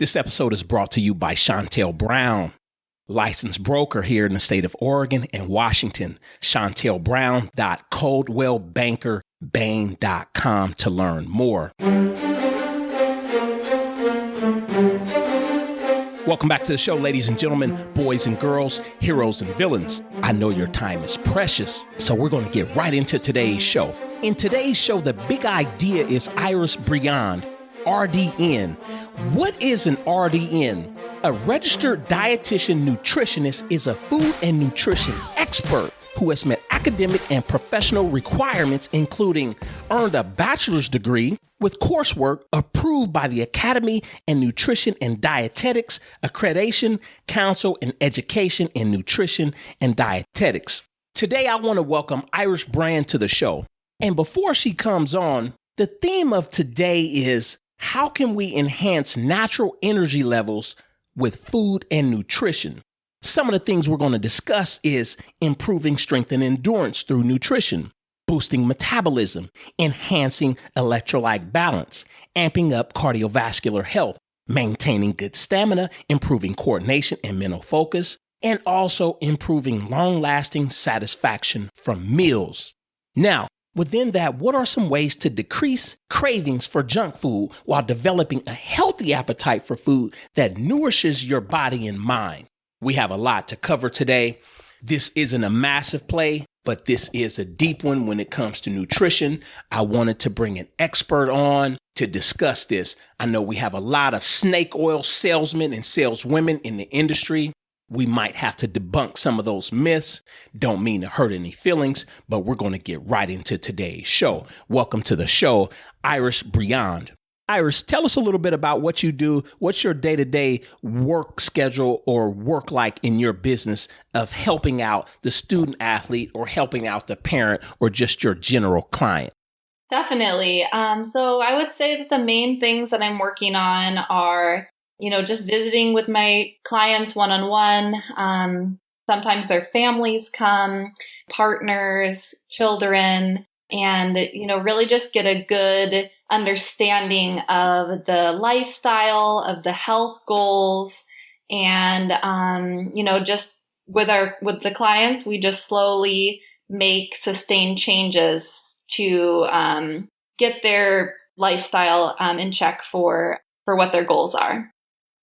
This episode is brought to you by Chantel Brown, licensed broker here in the state of Oregon and Washington. ChantelBrown.coldwellbankerbain.com to learn more. Welcome back to the show, ladies and gentlemen, boys and girls, heroes and villains. I know your time is precious, so we're going to get right into today's show. In today's show, the big idea is Iris Briand, RDN. What is an RDN? A registered dietitian nutritionist is a food and nutrition expert who has met academic and professional requirements, including earned a bachelor's degree with coursework approved by the Academy in Nutrition and Dietetics, Accreditation Council in Education in Nutrition and Dietetics. Today, I want to welcome Iris Briand to the show. And before she comes on, the theme of today is how can we enhance natural energy levels with food and nutrition? Some of the things we're going to discuss is improving strength and endurance through nutrition, boosting metabolism, enhancing electrolyte balance, amping up cardiovascular health, maintaining good stamina, improving coordination and mental focus, and also improving long-lasting satisfaction from meals. Now, within that, what are some ways to decrease cravings for junk food while developing a healthy appetite for food that nourishes your body and mind? We have a lot to cover today. This isn't a massive play, but this is a deep one when it comes to nutrition. I wanted to bring an expert on to discuss this. I know we have a lot of snake oil salesmen and saleswomen in the industry. We might have to debunk some of those myths. Don't mean to hurt any feelings, but we're going to get right into today's show. Welcome to the show, Iris Briand. Iris, tell us a little bit about what you do. What's your day-to-day work schedule or work like in your business of helping out the student athlete or helping out the parent or just your general client? Definitely. So I would say that the main things that I'm working on are just visiting with my clients one-on-one. Sometimes their families come, partners, children, and, really just get a good understanding of the lifestyle, of the health goals. And, just with the clients, we just slowly make sustained changes to get their lifestyle in check for what their goals are.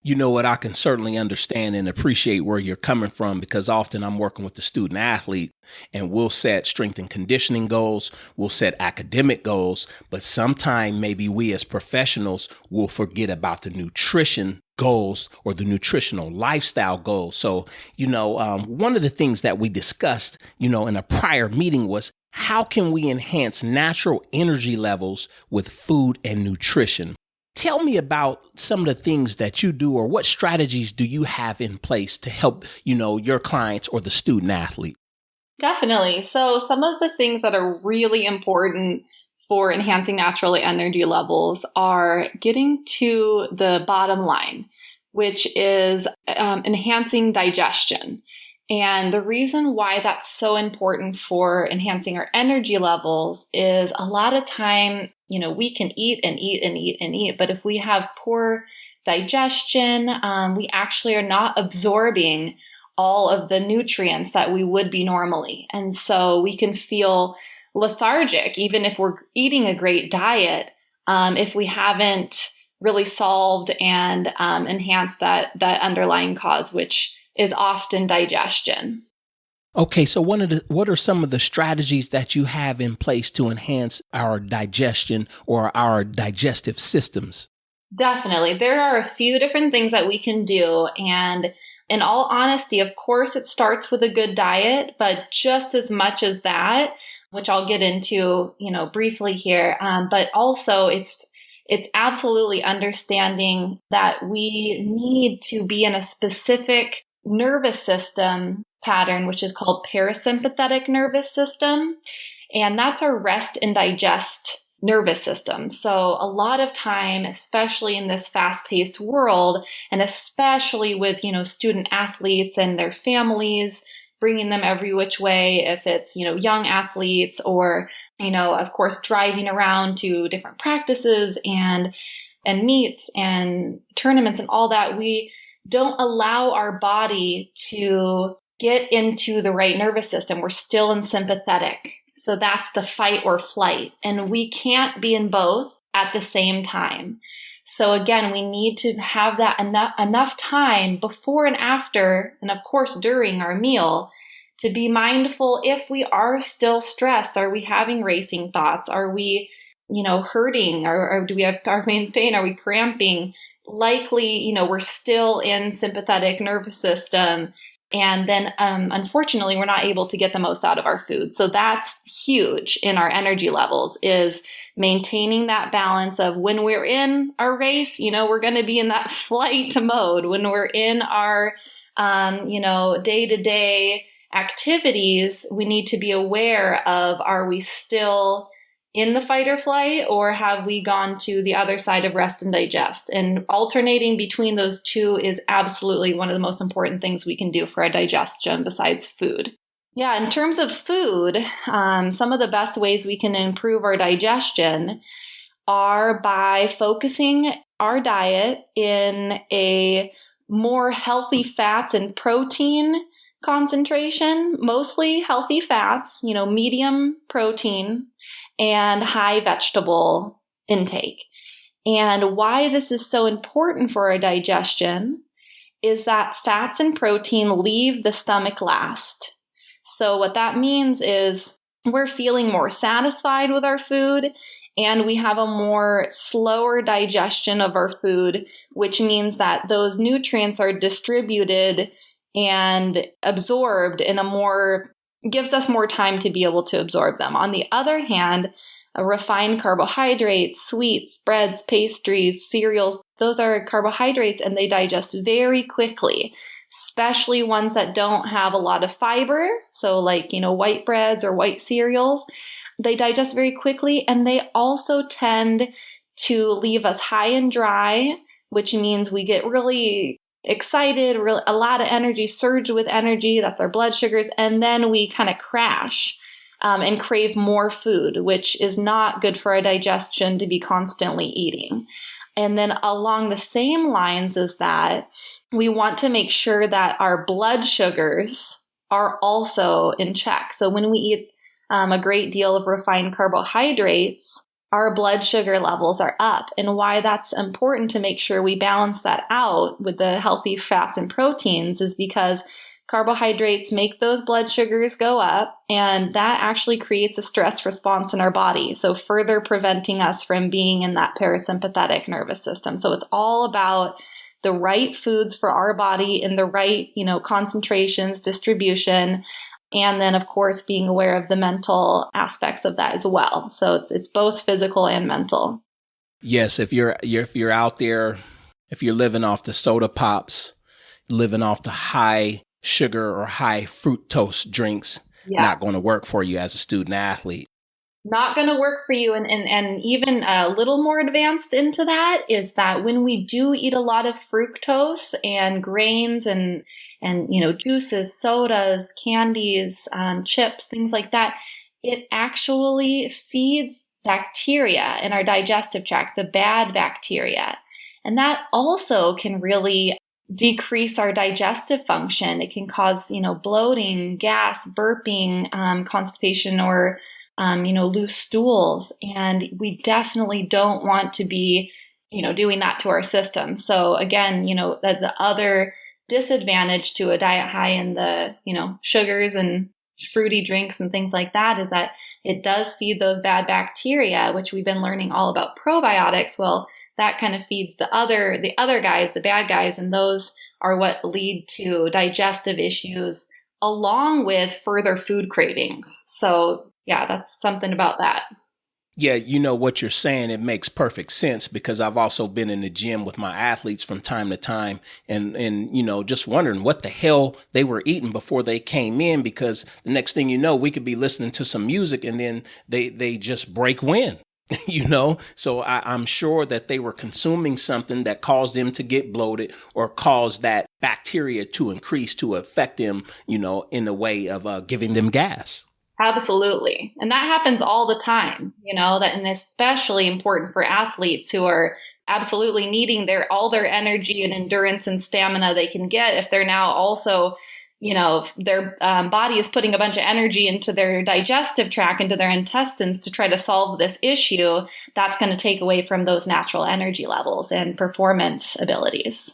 You know what? I can certainly understand and appreciate where you're coming from because often I'm working with the student athlete and we'll set strength and conditioning goals. We'll set academic goals, but sometime maybe we as professionals will forget about the nutrition goals or the nutritional lifestyle goals. So, one of the things that we discussed, in a prior meeting was how can we enhance natural energy levels with food and nutrition? Tell me about some of the things that you do or what strategies do you have in place to help, your clients or the student athlete? Definitely. So some of the things that are really important for enhancing natural energy levels are getting to the bottom line, which is enhancing digestion. And the reason why that's so important for enhancing our energy levels is a lot of time, we can eat and eat and eat and eat, but if we have poor digestion, we actually are not absorbing all of the nutrients that we would be normally. And so we can feel lethargic, even if we're eating a great diet, if we haven't really solved and enhanced that underlying cause, which is often digestion. Okay, so what are some of the strategies that you have in place to enhance our digestion or our digestive systems? Definitely. There are a few different things that we can do. And in all honesty, of course, it starts with a good diet, but just as much as that, which I'll get into, briefly here, but also it's absolutely understanding that we need to be in a specific nervous system pattern, which is called parasympathetic nervous system. And that's our rest and digest nervous system. So a lot of time, especially in this fast-paced world, and especially with, student athletes and their families, bringing them every which way, if it's, young athletes or, of course, driving around to different practices and and meets and tournaments and all that, we don't allow our body to get into the right nervous system. We're still in sympathetic. So that's the fight or flight. And we can't be in both at the same time. So again, we need to have that enough time before and after, and of course during our meal, to be mindful if we are still stressed. Are we having racing thoughts? Are we, hurting? Or do we have, are we in pain? Are we cramping? Likely, we're still in sympathetic nervous system. And then, unfortunately, we're not able to get the most out of our food. So that's huge in our energy levels, is maintaining that balance of when we're in our race, we're going to be in that flight mode. When we're in our, day-to-day activities, we need to be aware of, are we still in the fight or flight, or have we gone to the other side of rest and digest? And alternating between those two is absolutely one of the most important things we can do for our digestion besides food. Yeah, in terms of food, some of the best ways we can improve our digestion are by focusing our diet in a more healthy fats and protein concentration, mostly healthy fats, medium protein, and high vegetable intake. And why this is so important for our digestion is that fats and protein leave the stomach last. So what that means is we're feeling more satisfied with our food, and we have a more slower digestion of our food, which means that those nutrients are distributed and absorbed in gives us more time to be able to absorb them. On the other hand, refined carbohydrates, sweets, breads, pastries, cereals, those are carbohydrates and they digest very quickly, especially ones that don't have a lot of fiber. So like, white breads or white cereals, they digest very quickly, and they also tend to leave us high and dry, which means we get really excited, a lot of energy, surge with energy, that's our blood sugars, and then we kind of crash and crave more food, which is not good for our digestion to be constantly eating. And then along the same lines as that, we want to make sure that our blood sugars are also in check. So when we eat a great deal of refined carbohydrates, our blood sugar levels are up. And why that's important to make sure we balance that out with the healthy fats and proteins is because carbohydrates make those blood sugars go up, and that actually creates a stress response in our body. So further preventing us from being in that parasympathetic nervous system. So it's all about the right foods for our body in the right, concentrations, distribution, and then, of course, being aware of the mental aspects of that as well. So it's both physical and mental. Yes, if you're out there, if you're living off the soda pops, living off the high sugar or high fructose drinks, not going to work for you as a student athlete. Not going to work for you. And even a little more advanced into that is that when we do eat a lot of fructose and grains and juices, sodas, candies, chips, things like that, it actually feeds bacteria in our digestive tract, the bad bacteria. And that also can really decrease our digestive function. It can cause, bloating, gas, burping, constipation, or loose stools. And we definitely don't want to be, doing that to our system. So again, the other disadvantage to a diet high in the, sugars and fruity drinks and things like that is that it does feed those bad bacteria, which we've been learning all about probiotics. Well, that kind of feeds the other guys, the bad guys, and those are what lead to digestive issues along with further food cravings. So yeah, that's something about that. Yeah, what you're saying, it makes perfect sense because I've also been in the gym with my athletes from time to time and just wondering what the hell they were eating before they came in, because the next thing you know, we could be listening to some music and then they just break wind. So I'm sure that they were consuming something that caused them to get bloated or caused that bacteria to increase to affect them, in a way of giving them gas. Absolutely. And that happens all the time, and especially important for athletes who are absolutely needing all their energy and endurance and stamina they can get if they're now also, their body is putting a bunch of energy into their digestive tract, into their intestines to try to solve this issue. That's going to take away from those natural energy levels and performance abilities.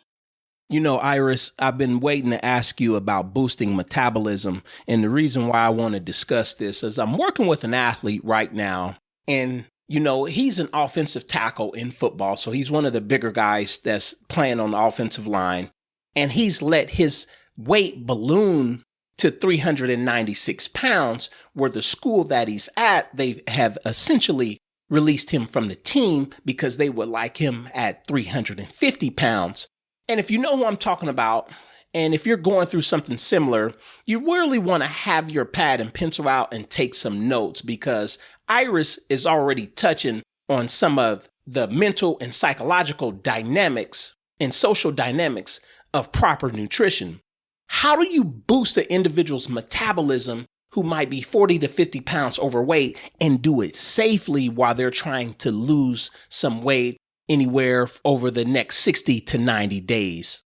Iris, I've been waiting to ask you about boosting metabolism. And the reason why I want to discuss this is I'm working with an athlete right now. And, he's an offensive tackle in football. So he's one of the bigger guys that's playing on the offensive line. And he's let his weight balloon to 396 pounds, where the school that he's at, they have essentially released him from the team because they would like him at 350 pounds. And if you know who I'm talking about, and if you're going through something similar, you really want to have your pad and pencil out and take some notes, because Iris is already touching on some of the mental and psychological dynamics and social dynamics of proper nutrition. How do you boost the individual's metabolism who might be 40 to 50 pounds overweight and do it safely while they're trying to lose some weight anywhere over the next 60 to 90 days?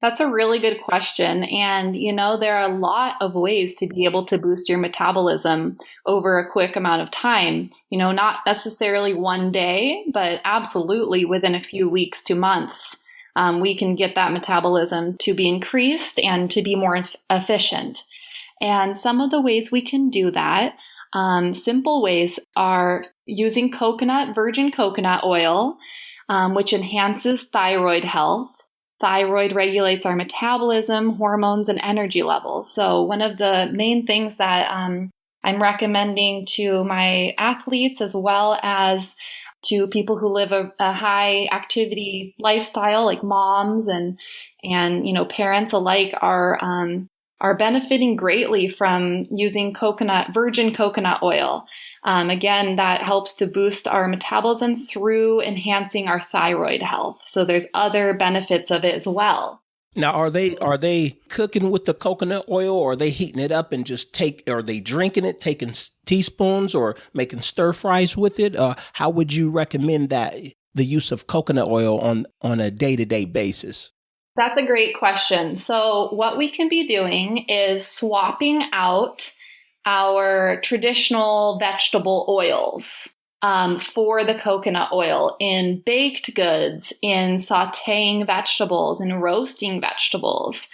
That's a really good question. And, there are a lot of ways to be able to boost your metabolism over a quick amount of time. Not necessarily one day, but absolutely within a few weeks to months. We can get that metabolism to be increased and to be more efficient. And some of the ways we can do that, simple ways, are using virgin coconut oil, which enhances thyroid health. Thyroid regulates our metabolism, hormones, and energy levels. So one of the main things that I'm recommending to my athletes, as well as to people who live a high activity lifestyle, like moms and parents alike, are benefiting greatly from using virgin coconut oil. Again, that helps to boost our metabolism through enhancing our thyroid health. So there's other benefits of it as well. Now, are they cooking with the coconut oil, or are they heating it up and are they drinking it, taking teaspoons, or making stir fries with it? How would you recommend that the use of coconut oil on a day-to-day basis? That's a great question. So what we can be doing is swapping out our traditional vegetable oils for the coconut oil in baked goods, in sautéing vegetables, in roasting vegetables.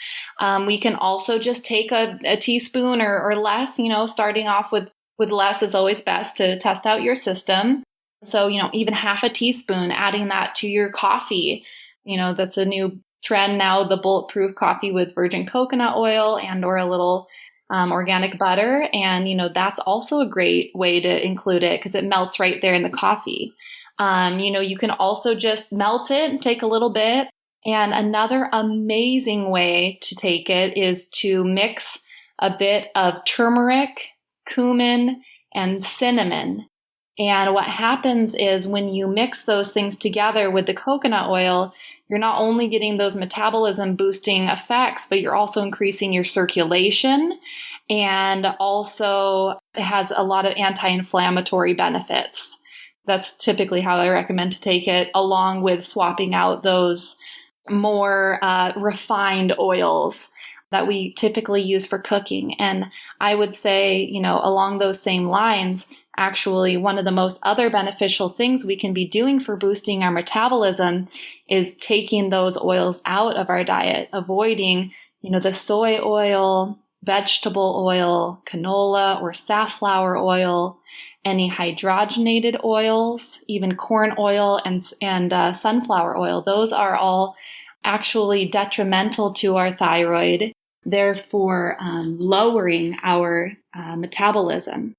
We can also just take a teaspoon or less, starting off with less is always best to test out your system. So, even half a teaspoon, adding that to your coffee. That's a new trend now, the bulletproof coffee with virgin coconut oil or a little organic butter. And, that's also a great way to include it because it melts right there in the coffee. You can also just melt it and take a little bit. And another amazing way to take it is to mix a bit of turmeric, cumin, and cinnamon. And what happens is when you mix those things together with the coconut oil, you're not only getting those metabolism boosting effects, but you're also increasing your circulation. And also it has a lot of anti-inflammatory benefits. That's typically how I recommend to take it, along with swapping out those more refined oils that we typically use for cooking. And I would say, along those same lines, actually, one of the most other beneficial things we can be doing for boosting our metabolism is taking those oils out of our diet, avoiding, the soy oil, vegetable oil, canola or safflower oil, any hydrogenated oils, even corn oil and sunflower oil. Those are all actually detrimental to our thyroid, therefore lowering our metabolism.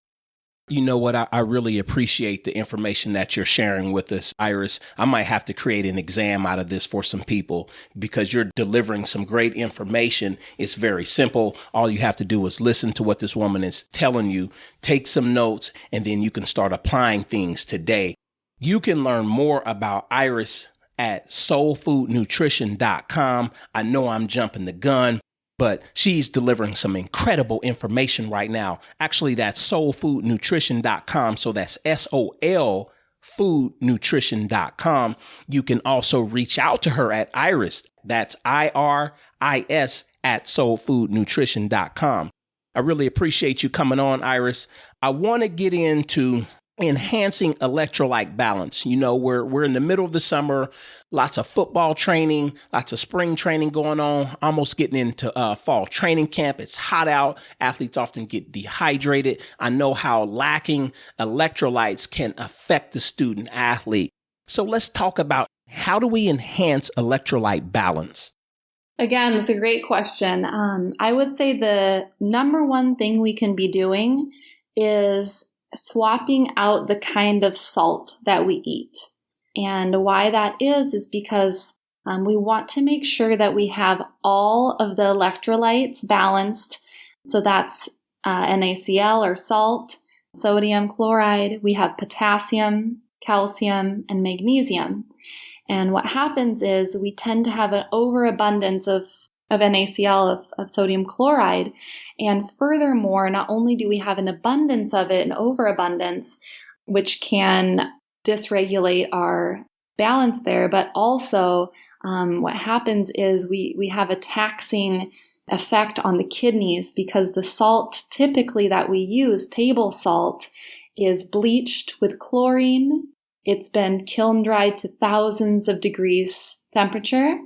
You know what? I really appreciate the information that you're sharing with us, Iris. I might have to create an exam out of this for some people because you're delivering some great information. It's very simple. All you have to do is listen to what this woman is telling you, take some notes, and then you can start applying things today. You can learn more about Iris at soulfoodnutrition.com. I know I'm jumping the gun, but she's delivering some incredible information right now. Actually, that's soulfoodnutrition.com. So that's SOL foodnutrition.com. You can also reach out to her at Iris. That's IRIS at soulfoodnutrition.com. I really appreciate you coming on, Iris. I want to get into enhancing electrolyte balance. You know, we're in the middle of the summer, lots of football training, lots of spring training going on, almost getting into fall training camp. It's hot out. Athletes often get dehydrated. I know how lacking electrolytes can affect the student athlete. So let's talk about, how do we enhance electrolyte balance? Again, that's a great question. I would say the number one thing we can be doing is swapping out the kind of salt that we eat. And why that is because we want to make sure that we have all of the electrolytes balanced. So that's NaCl or salt, sodium chloride, we have potassium, calcium, and magnesium. And what happens is we tend to have an overabundance of NaCl, of sodium chloride. And furthermore, not only do we have an abundance of it, an overabundance, which can dysregulate our balance there, but also what happens is we have a taxing effect on the kidneys, because the salt typically that we use, table salt, is bleached with chlorine. It's been kiln dried to thousands of degrees temperature.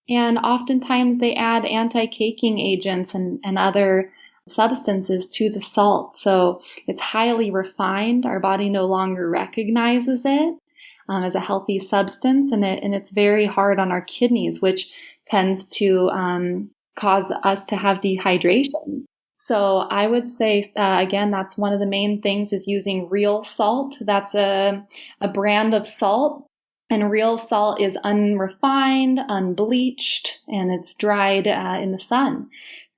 And oftentimes they add anti-caking agents and other substances to the salt. So it's highly refined. Our body no longer recognizes it as a healthy substance. And it's very hard on our kidneys, which tends to cause us to have dehydration. So I would say, again, that's one of the main things, is using real salt. That's a brand of salt. And real salt is unrefined, unbleached, and it's dried in the sun.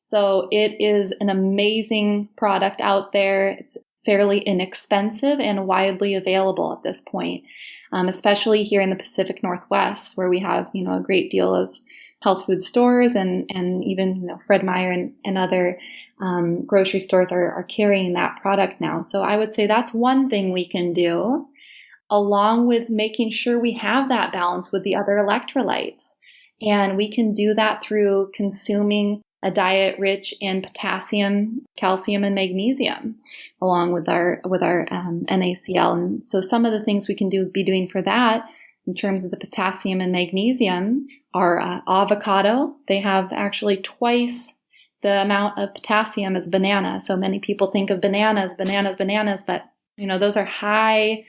So it is an amazing product out there. It's fairly inexpensive and widely available at this point, especially here in the Pacific Northwest, where we have, a great deal of health food stores and even, Fred Meyer and other grocery stores are carrying that product now. So I would say that's one thing we can do, along with making sure we have that balance with the other electrolytes. And we can do that through consuming a diet rich in potassium, calcium, and magnesium, along with our NaCl. And so some of the things we can be doing for that in terms of the potassium and magnesium are avocado. They have actually twice the amount of potassium as banana. So many people think of bananas, but those are high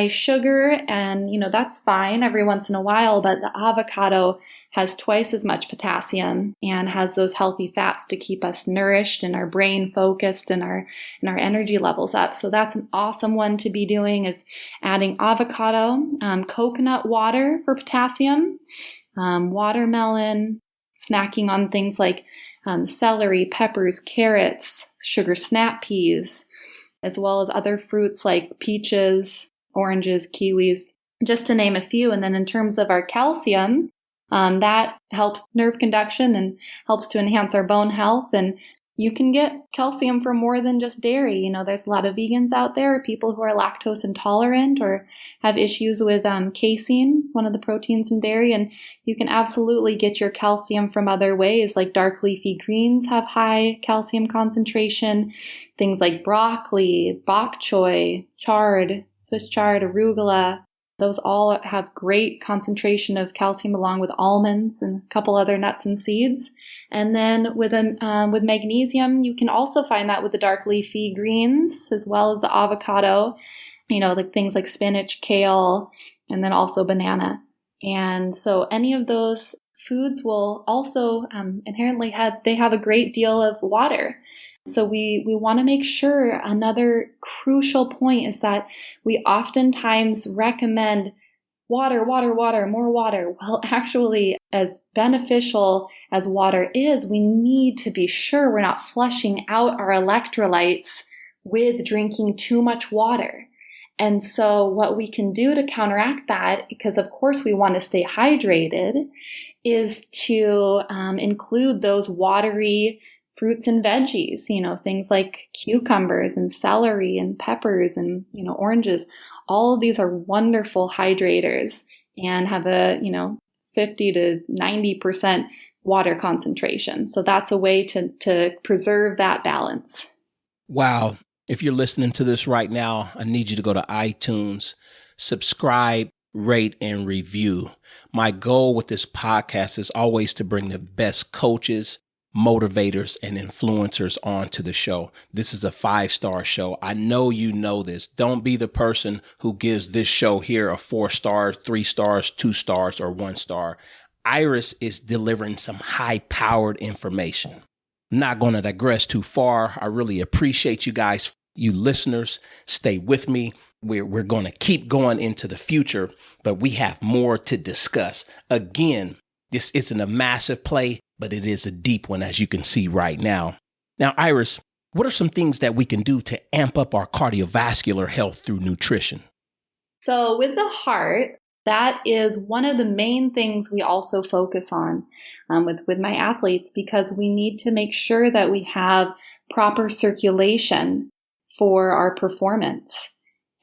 sugar, and that's fine every once in a while, but the avocado has twice as much potassium and has those healthy fats to keep us nourished and our brain focused and our energy levels up. So that's an awesome one to be doing, is adding avocado, coconut water for potassium, watermelon, snacking on things like celery, peppers, carrots, sugar snap peas, as well as other fruits like peaches, oranges, kiwis, just to name a few. And then in terms of our calcium, that helps nerve conduction and helps to enhance our bone health. And you can get calcium from more than just dairy. There's a lot of vegans out there, people who are lactose intolerant or have issues with casein, one of the proteins in dairy. And you can absolutely get your calcium from other ways, like dark leafy greens have high calcium concentration. Things like broccoli, bok choy, chard, Swiss chard, arugula, those all have great concentration of calcium, along with almonds and a couple other nuts and seeds. And then with magnesium, you can also find that with the dark leafy greens, as well as the avocado, like things like spinach, kale, and then also banana. And so any of those foods will also inherently have a great deal of water. So we want to make sure, another crucial point is that we oftentimes recommend water, more water. Well, actually, as beneficial as water is, we need to be sure we're not flushing out our electrolytes with drinking too much water. And so what we can do to counteract that, because of course we want to stay hydrated, is to include those watery fruits and veggies, things like cucumbers and celery and peppers and, oranges. All of these are wonderful hydrators and have a, 50 to 90% water concentration. So that's a way to preserve that balance. Wow. If you're listening to this right now, I need you to go to iTunes, subscribe, rate, and review. My goal with this podcast is always to bring the best coaches, motivators, and influencers onto the show. This is a 5-star show. I know you know this. Don't be the person who gives this show here a 4 stars, 3 stars, 2 stars, or 1 star. Iris is delivering some high-powered information. Not going to digress too far. I really appreciate you guys, you listeners. Stay with me. We're going to keep going into the future, but we have more to discuss. Again, this isn't a massive play, but it is a deep one, as you can see right now. Now, Iris, what are some things that we can do to amp up our cardiovascular health through nutrition? So with the heart, that is one of the main things we also focus on with my athletes, because we need to make sure that we have proper circulation for our performance.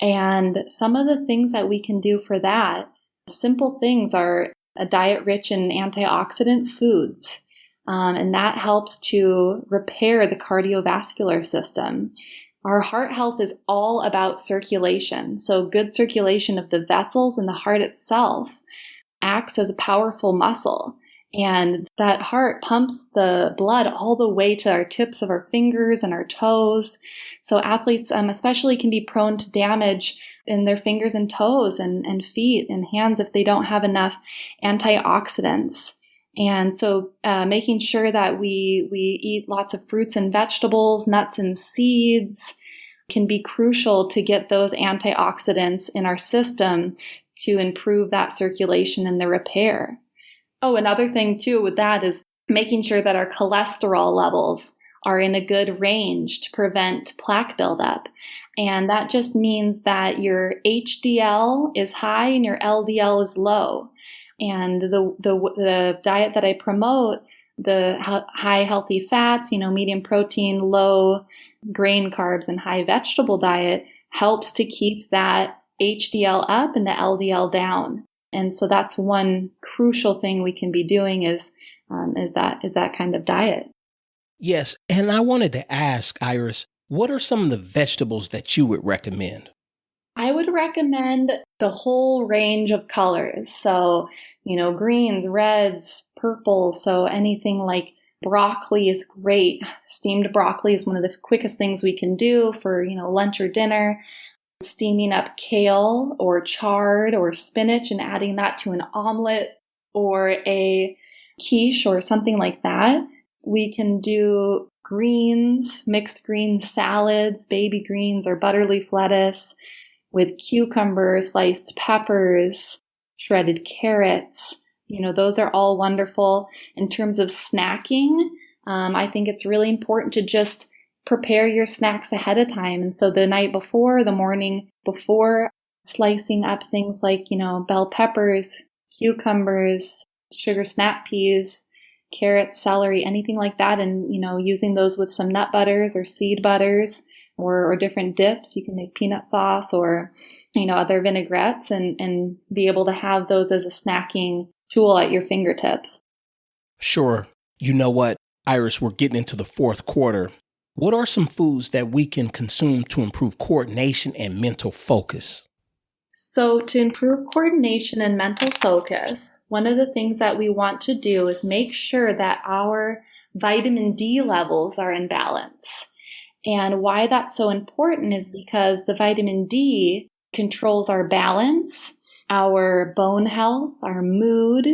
And some of the things that we can do for that, simple things, are a diet rich in antioxidant foods. And that helps to repair the cardiovascular system. Our heart health is all about circulation. So good circulation of the vessels and the heart itself acts as a powerful muscle. And that heart pumps the blood all the way to our tips of our fingers and our toes. So athletes especially can be prone to damage in their fingers and toes and feet and hands if they don't have enough antioxidants. And so making sure that we eat lots of fruits and vegetables, nuts and seeds can be crucial to get those antioxidants in our system to improve that circulation and the repair. Oh, another thing too with that is making sure that our cholesterol levels are in a good range to prevent plaque buildup. And that just means that your HDL is high and your LDL is low. And the diet that I promote, the high healthy fats, medium protein, low grain carbs, and high vegetable diet helps to keep that HDL up and the LDL down. And so that's one crucial thing we can be doing is that kind of diet. Yes. And I wanted to ask, Iris, what are some of the vegetables that you would recommend? I would recommend the whole range of colors. So, greens, reds, purple. So anything like broccoli is great. Steamed broccoli is one of the quickest things we can do for, lunch or dinner. Steaming up kale or chard or spinach and adding that to an omelet or a quiche or something like that. We can do greens, mixed green salads, baby greens or butterleaf lettuce with cucumbers, sliced peppers, shredded carrots. Those are all wonderful. In terms of snacking, I think it's really important to just prepare your snacks ahead of time. And so the night before, the morning before, slicing up things like, bell peppers, cucumbers, sugar snap peas, carrots, celery, anything like that. And, using those with some nut butters or seed butters or different dips. You can make peanut sauce or, other vinaigrettes and be able to have those as a snacking tool at your fingertips. Sure. You know what, Iris, we're getting into the fourth quarter. What are some foods that we can consume to improve coordination and mental focus? So to improve coordination and mental focus, one of the things that we want to do is make sure that our vitamin D levels are in balance. And why that's so important is because the vitamin D controls our balance, our bone health, our mood.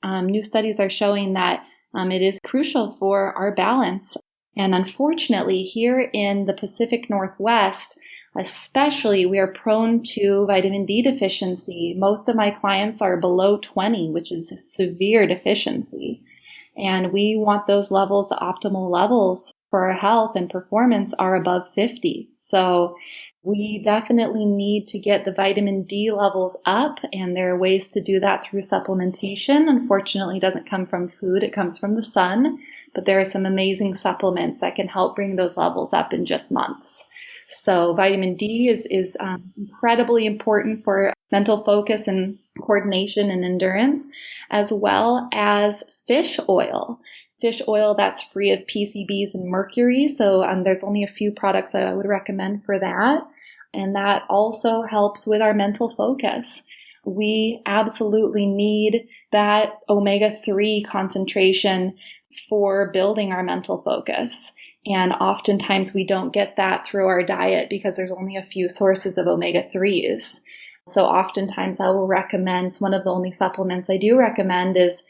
New studies are showing that it is crucial for our balance. And unfortunately, here in the Pacific Northwest, especially, we are prone to vitamin D deficiency. Most of my clients are below 20, which is a severe deficiency. And we want those levels, the optimal levels for our health and performance, are above 50. So we definitely need to get the vitamin D levels up, and there are ways to do that through supplementation. Unfortunately, it doesn't come from food, it comes from the sun, but there are some amazing supplements that can help bring those levels up in just months. So vitamin D is incredibly important for mental focus and coordination and endurance, as well as fish oil. Fish oil that's free of PCBs and mercury. So there's only a few products that I would recommend for that. And that also helps with our mental focus. We absolutely need that omega-3 concentration for building our mental focus. And oftentimes we don't get that through our diet because there's only a few sources of omega-3s. So oftentimes I will recommend, it's one of the only supplements I do recommend is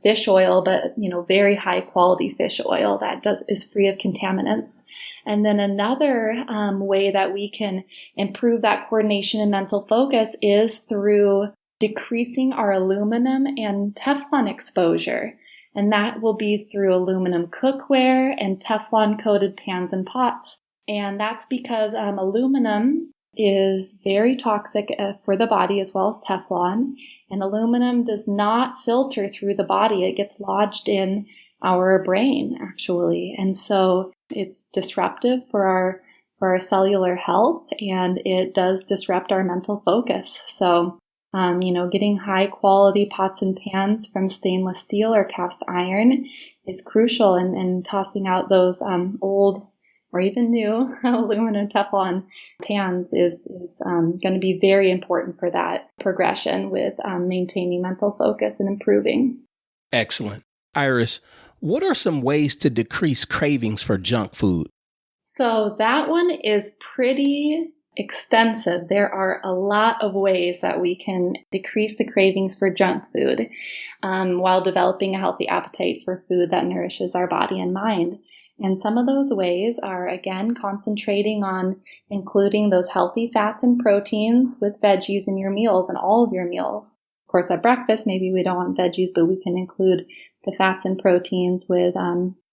fish oil, but very high quality fish oil that is free of contaminants. And then another way that we can improve that coordination and mental focus is through decreasing our aluminum and Teflon exposure. And that will be through aluminum cookware and Teflon coated pans and pots. And that's because aluminum is very toxic for the body as well as Teflon. And aluminum does not filter through the body. It gets lodged in our brain, actually. And so it's disruptive for our cellular health, and it does disrupt our mental focus. So, getting high quality pots and pans from stainless steel or cast iron is crucial, and tossing out those old or even new aluminum Teflon pans is going to be very important for that progression with maintaining mental focus and improving. Excellent. Iris, what are some ways to decrease cravings for junk food? So that one is pretty extensive. There are a lot of ways that we can decrease the cravings for junk food while developing a healthy appetite for food that nourishes our body and mind. And some of those ways are, again, concentrating on including those healthy fats and proteins with veggies in your meals and all of your meals. Of course, at breakfast, maybe we don't want veggies, but we can include the fats and proteins with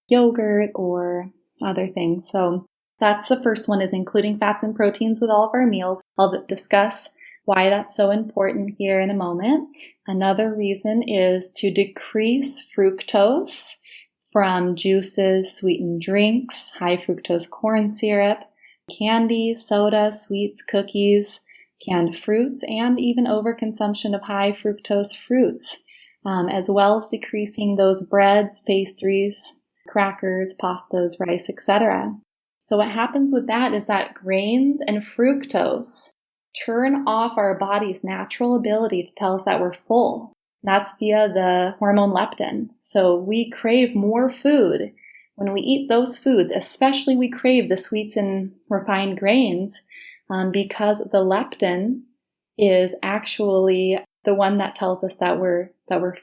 yogurt or other things. So that's the first one, is including fats and proteins with all of our meals. I'll discuss why that's so important here in a moment. Another reason is to decrease fructose from juices, sweetened drinks, high fructose corn syrup, candy, soda, sweets, cookies, canned fruits, and even overconsumption of high fructose fruits, as well as decreasing those breads, pastries, crackers, pastas, rice, etc. So what happens with that is that grains and fructose turn off our body's natural ability to tell us that we're full. That's via the hormone leptin. So we crave more food. When we eat those foods, especially we crave the sweets and refined grains because the leptin is actually the one that tells us that we're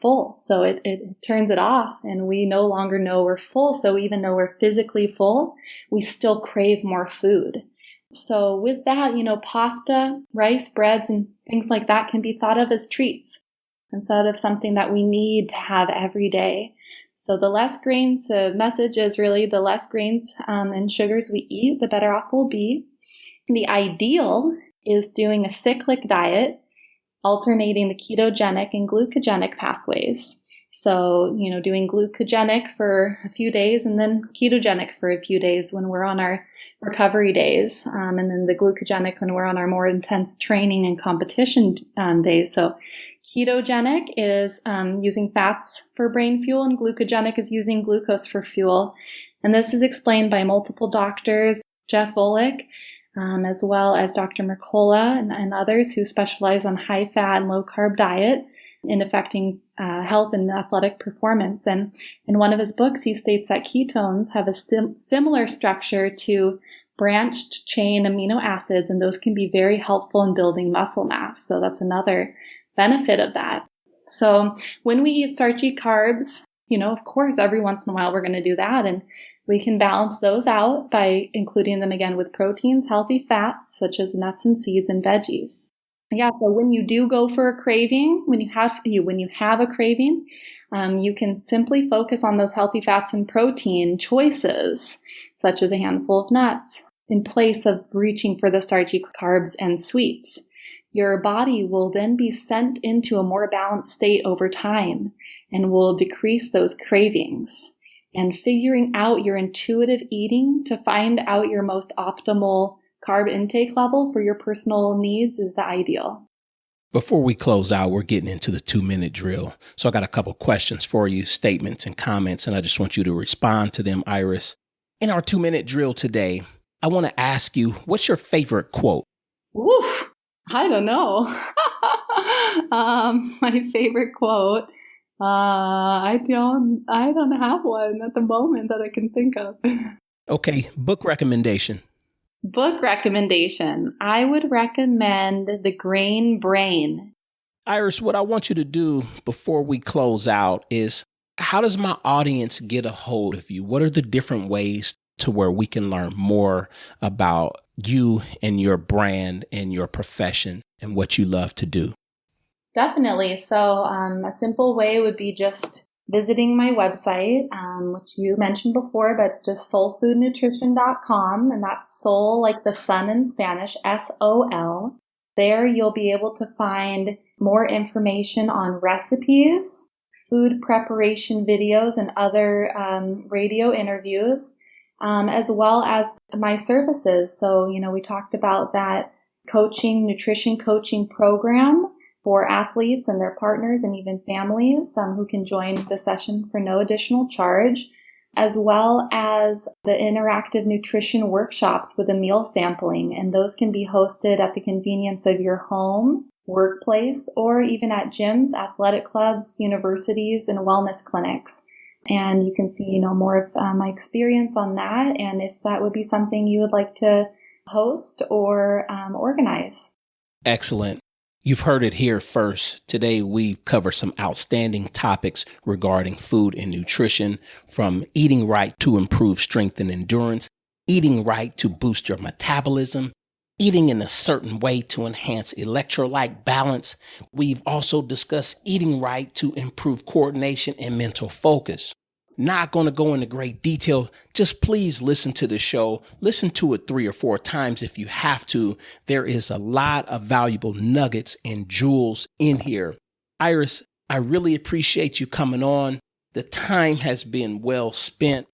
full. So it turns it off, and we no longer know we're full. So even though we're physically full, we still crave more food. So with that, pasta, rice, breads, and things like that can be thought of as treats instead of something that we need to have every day. So the less grains, the message is really the less grains and sugars we eat, the better off we'll be. The ideal is doing a cyclic diet, alternating the ketogenic and glucogenic pathways. So, doing glucogenic for a few days and then ketogenic for a few days when we're on our recovery days, and then the glucogenic when we're on our more intense training and competition days. So ketogenic is using fats for brain fuel, and glucogenic is using glucose for fuel. And this is explained by multiple doctors, Jeff Volek, as well as Dr. Mercola and others who specialize on high-fat and low-carb diet in affecting health and athletic performance. And in one of his books, he states that ketones have a similar structure to branched chain amino acids, and those can be very helpful in building muscle mass. So that's another benefit of that. So when we eat starchy carbs, of course, every once in a while we're going to do that, and we can balance those out by including them again with proteins, healthy fats, such as nuts and seeds and veggies. Yeah, so when you do go for a craving, when you have a craving, you can simply focus on those healthy fats and protein choices, such as a handful of nuts, in place of reaching for the starchy carbs and sweets. Your body will then be sent into a more balanced state over time and will decrease those cravings. And figuring out your intuitive eating to find out your most optimal carb intake level for your personal needs is the ideal. Before we close out, we're getting into the 2-minute drill. So I got a couple questions for you, statements and comments, and I just want you to respond to them, Iris. In our 2-minute drill today, I want to ask you, what's your favorite quote? Oof, I don't know. My favorite quote. I don't have one at the moment that I can think of. Okay, book recommendation. Book recommendation. I would recommend The Grain Brain. Iris, what I want you to do before we close out is, how does my audience get a hold of you? What are the different ways to where we can learn more about you and your brand and your profession and what you love to do? Definitely. So a simple way would be just visiting my website, which you mentioned before, but it's just soulfoodnutrition.com, and that's soul like the sun in Spanish, SOL. There you'll be able to find more information on recipes, food preparation videos, and other radio interviews, as well as my services. So, we talked about that nutrition coaching program for athletes and their partners and even families who can join the session for no additional charge, as well as the interactive nutrition workshops with a meal sampling. And those can be hosted at the convenience of your home, workplace, or even at gyms, athletic clubs, universities, and wellness clinics. And you can see, more of my experience on that, and if that would be something you would like to host or organize. Excellent. You've heard it here first. Today, we cover some outstanding topics regarding food and nutrition, from eating right to improve strength and endurance, eating right to boost your metabolism, eating in a certain way to enhance electrolyte balance. We've also discussed eating right to improve coordination and mental focus. Not going to go into great detail. Just please listen to the show. Listen to it 3 or 4 times if you have to. There is a lot of valuable nuggets and jewels in here. Iris, I really appreciate you coming on. The time has been well spent.